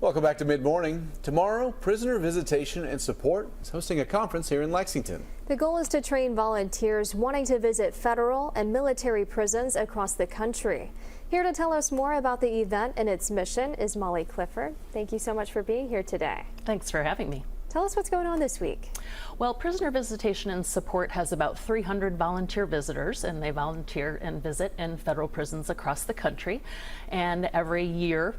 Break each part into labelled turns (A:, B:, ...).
A: Welcome back to Mid Morning. Tomorrow, Prisoner Visitation and Support is hosting a conference here in Lexington.
B: The goal is to train volunteers wanting to visit federal and military prisons across the country. Here to tell us more about the event and its mission is Molly Clifford. Thank you so much for being here today.
C: Thanks for having me.
B: Tell us what's going on this week.
C: Well, Prisoner Visitation and Support has about 300 volunteer visitors, and they volunteer and visit in federal prisons across the country. And every year,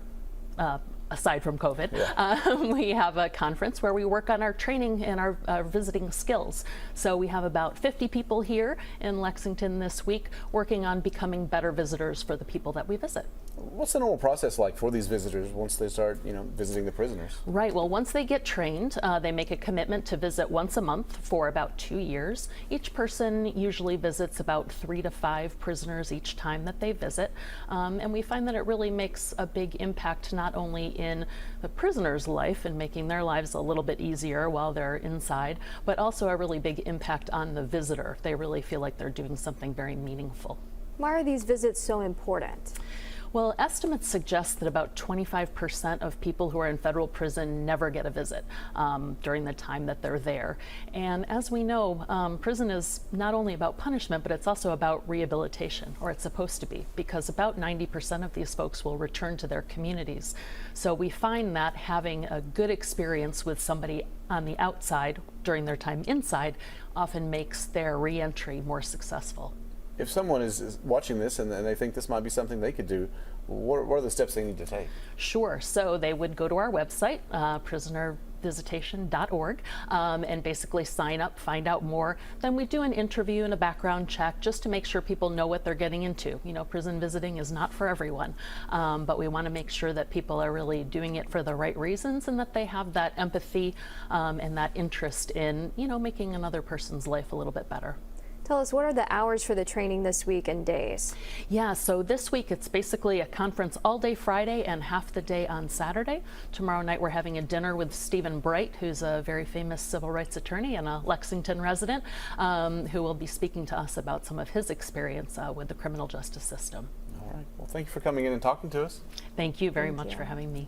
C: aside from COVID, we have a conference where we work on our training and our visiting skills. So we have about 50 people here in Lexington this week working on becoming better visitors for the people that we visit.
A: What's the normal process like for these visitors once they start, visiting the prisoners?
C: Right. Well, once they get trained, they make a commitment to visit once a month for about 2 years. Each person usually visits about 3 to 5 prisoners each time that they visit. And we find that it really makes a big impact not only in the prisoner's life and making their lives a little bit easier while they're inside, but also a really big impact on the visitor. They really feel like they're doing something very meaningful.
B: Why are these visits so important?
C: Well, estimates suggest that about 25% of people who are in federal prison never get a visit during the time that they're there. And as we know, prison is not only about punishment, but it's also about rehabilitation, or it's supposed to be, because about 90% of these folks will return to their communities. So we find that having a good experience with somebody on the outside during their time inside often makes their reentry more successfor.
A: If someone is watching this and they think this might be something they could do, what are the steps they need to take?
C: Sure. So they would go to our website, prisonervisitation.org, and basically sign up, find out more. Then we do an interview and a background check just to make sure people know what they're getting into. Prison visiting is not for everyone, but we want to make sure that people are really doing it for the right reasons and that they have that empathy and that interest in, making another person's life a little bit better.
B: Tell us, what are the hours for the training this week and days?
C: Yeah, so this week it's basically a conference all day Friday and half the day on Saturday. Tomorrow night we're having a dinner with Stephen Bright, who's a very famous civil rights attorney and a Lexington resident, who will be speaking to us about some of his experience with the criminal justice system.
A: All right. Well, thank you for coming in and talking to us.
C: Thank you very much for having me.